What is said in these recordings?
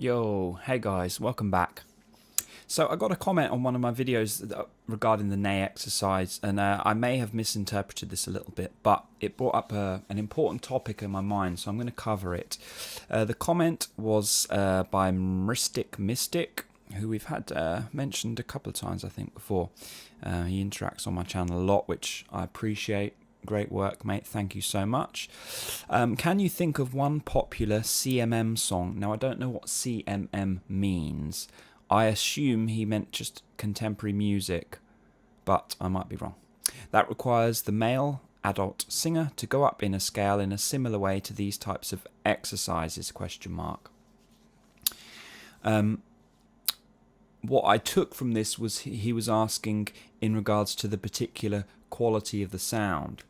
Yo, hey guys, welcome back. So I got a comment on one of my videos regarding the neigh exercise, and I may have misinterpreted this a little bit, but it brought up an important topic in my mind, so I'm going to cover it. The comment was by Mystic, who we've had mentioned a couple of times, I think, before. He interacts on my channel a lot, which I appreciate. Great work, mate. Thank you so much. Can you think of one popular CMM song? Now, I don't know what CMM means. I assume he meant just contemporary music, but I might be wrong. That requires the male adult singer to go up in a scale in a similar way to these types of exercises, ? What I took from this was he was asking in regards to the particular quality of the sound.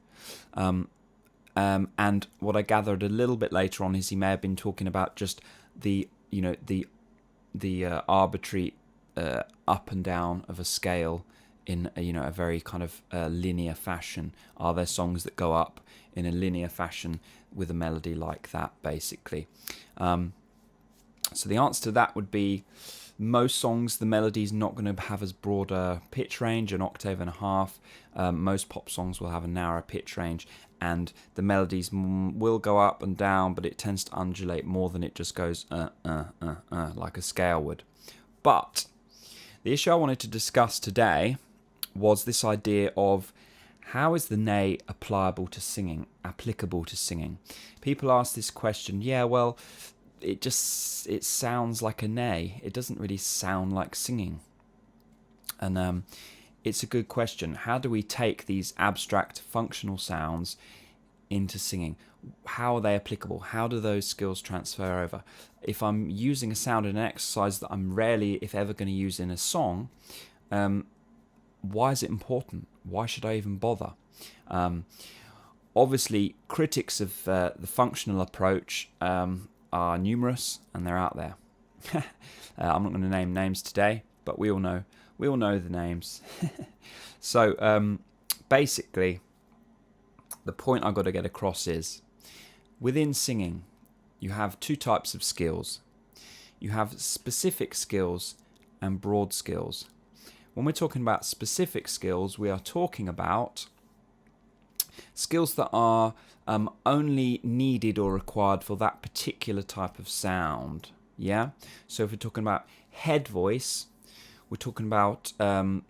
And what I gathered a little bit later on is he may have been talking about just the arbitrary up and down of a scale in a very kind of linear fashion. Are there songs that go up in a linear fashion with a melody like that, basically? So the answer to that would be most songs, the melody's not going to have as broad a pitch range, an octave and a half. Most pop songs will have a narrower pitch range, and the melodies will go up and down, but it tends to undulate more than it just goes like a scale would. But the issue I wanted to discuss today was this idea of how is the neigh applicable to singing? People ask this question, yeah, well, it sounds like a neigh. It doesn't really sound like singing. And it's a good question. How do we take these abstract functional sounds into singing? How are they applicable? How do those skills transfer over? If I'm using a sound in an exercise that I'm rarely, if ever, going to use in a song, why is it important? Why should I even bother? Obviously, critics of the functional approach are numerous, and they're out there. I'm not going to name names today, but we all know the names. So basically, the point I've got to get across is, within singing, you have two types of skills. You have specific skills and broad skills. When we're talking about specific skills, we are talking about skills that are only needed or required for that particular type of sound. Yeah? So if we're talking about head voice, we're talking about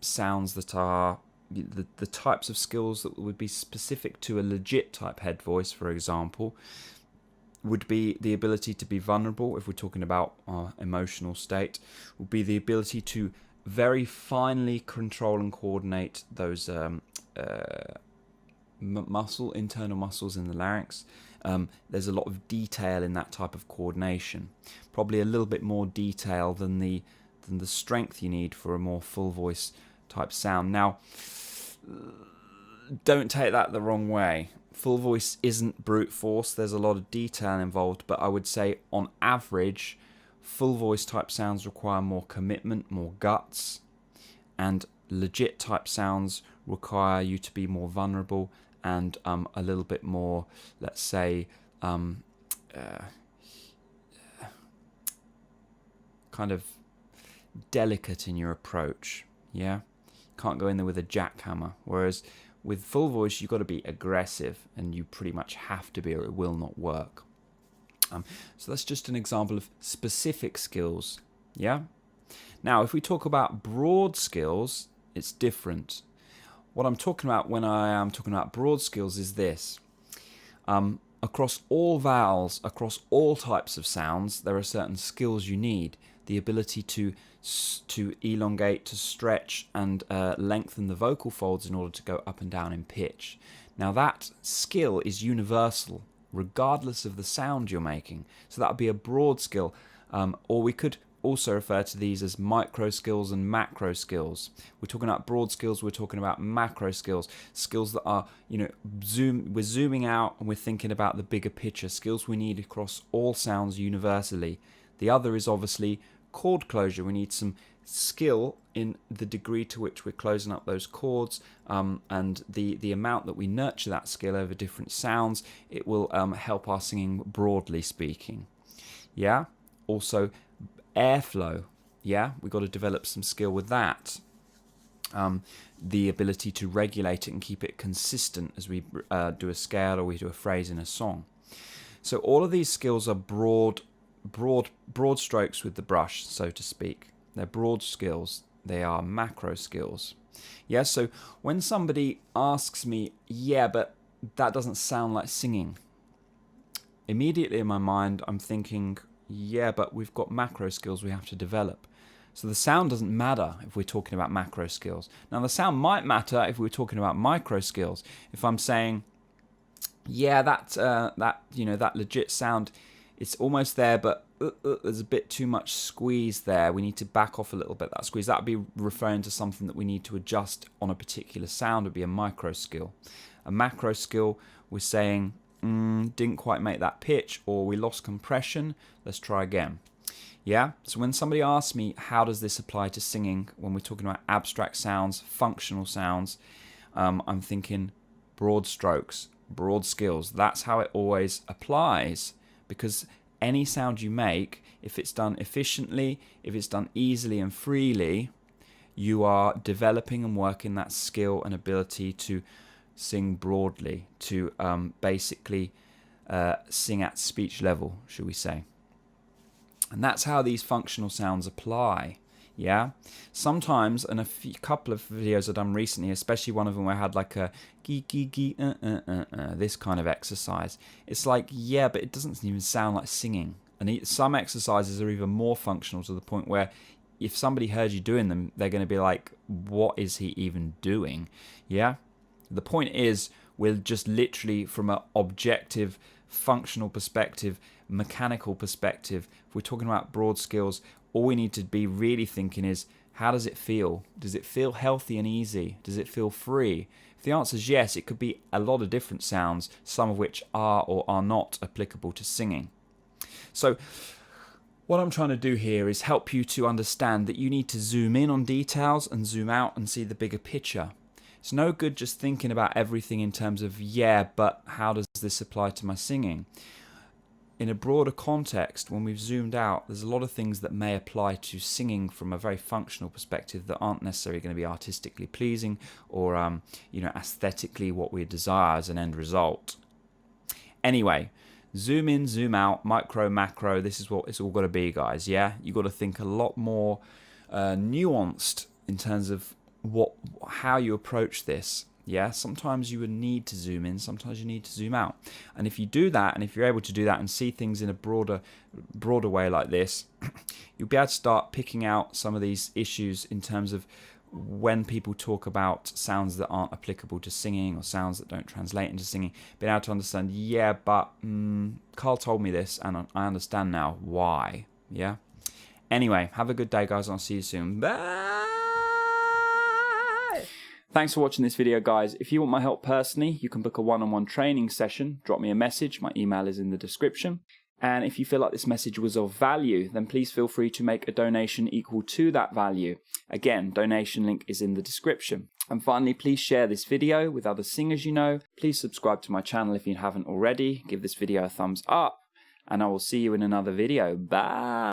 sounds that are the types of skills that would be specific to a legit type head voice, for example, would be the ability to be vulnerable. If we're talking about our emotional state, would be the ability to very finely control and coordinate those internal muscles in the larynx. There's a lot of detail in that type of coordination. Probably a little bit more detail than the strength you need for a more full voice type sound. Now, don't take that the wrong way. Full voice isn't brute force. There's a lot of detail involved, but I would say on average, full voice type sounds require more commitment, more guts, and legit type sounds require you to be more vulnerable and a little bit more, let's say, kind of delicate in your approach. Yeah, can't go in there with a jackhammer. Whereas with full voice, you've got to be aggressive, and you pretty much have to be, or it will not work. So that's just an example of specific skills. Yeah. Now, if we talk about broad skills, it's different. What I'm talking about when I am talking about broad skills is this. Across all vowels, across all types of sounds, there are certain skills you need. The ability to elongate, to stretch, and lengthen the vocal folds in order to go up and down in pitch. Now, that skill is universal, regardless of the sound you're making. So that would be a broad skill. Or we could also refer to these as micro skills and macro skills. We're talking about broad skills, we're talking about macro skills, skills that are, we're zooming out and we're thinking about the bigger picture, skills we need across all sounds universally. The other is obviously chord closure. We need some skill in the degree to which we're closing up those chords, and the amount that we nurture that skill over different sounds. It will help our singing, broadly speaking. Yeah? Also, airflow. Yeah, we've got to develop some skill with that. The ability to regulate it and keep it consistent as we do a scale or we do a phrase in a song. So all of these skills are broad strokes with the brush, so to speak. They're broad skills. They are macro skills. Yeah, so when somebody asks me, yeah, but that doesn't sound like singing, immediately in my mind I'm thinking, yeah, but we've got macro skills we have to develop. So the sound doesn't matter if we're talking about macro skills. Now the sound might matter if we're talking about micro skills. If I'm saying, yeah, that legit sound, it's almost there, but there's a bit too much squeeze there. We need to back off a little bit, that squeeze. That would be referring to something that we need to adjust on a particular sound. Would be a micro skill. A macro skill, we're saying, didn't quite make that pitch, or we lost compression. Let's try again. Yeah, so when somebody asks me, how does this apply to singing, when we're talking about abstract sounds, functional sounds, I'm thinking broad strokes, broad skills. That's how it always applies, because any sound you make, if it's done efficiently, if it's done easily and freely, you are developing and working that skill and ability to sing broadly, to basically sing at speech level, should we say. And that's how these functional sounds apply. Yeah. Sometimes, and couple of videos I've done recently, especially one of them where I had like a this kind of exercise. It's like, yeah, but it doesn't even sound like singing. And some exercises are even more functional to the point where if somebody heard you doing them, they're going to be like, what is he even doing? Yeah. The point is, we're just literally from an objective, functional perspective, mechanical perspective, if we're talking about broad skills, all we need to be really thinking is, how does it feel? Does it feel healthy and easy? Does it feel free? If the answer is yes, it could be a lot of different sounds, some of which are or are not applicable to singing. So what I'm trying to do here is help you to understand that you need to zoom in on details and zoom out and see the bigger picture. It's no good just thinking about everything in terms of, yeah, but how does this apply to my singing? In a broader context, when we've zoomed out, there's a lot of things that may apply to singing from a very functional perspective that aren't necessarily going to be artistically pleasing or, aesthetically what we desire as an end result. Anyway, zoom in, zoom out, micro, macro. This is what it's all got to be, guys. Yeah, you got to think a lot more nuanced in terms of how you approach this. Yeah, sometimes you would need to zoom in, sometimes you need to zoom out. And if you do that, and if you're able to do that and see things in a broader way like this, you'll be able to start picking out some of these issues in terms of when people talk about sounds that aren't applicable to singing or sounds that don't translate into singing, being able to understand, yeah, but Carl told me this and I understand now why. Yeah. Anyway, have a good day, guys. I'll see you soon. Bye. Thanks for watching this video, guys. If you want my help personally, you can book a one-on-one training session. Drop me a message. My email is in the description. And if you feel like this message was of value, then please feel free to make a donation equal to that value. Again, donation link is in the description. And finally, please share this video with other singers you know. Please subscribe to my channel if you haven't already. Give this video a thumbs up. And I will see you in another video. Bye.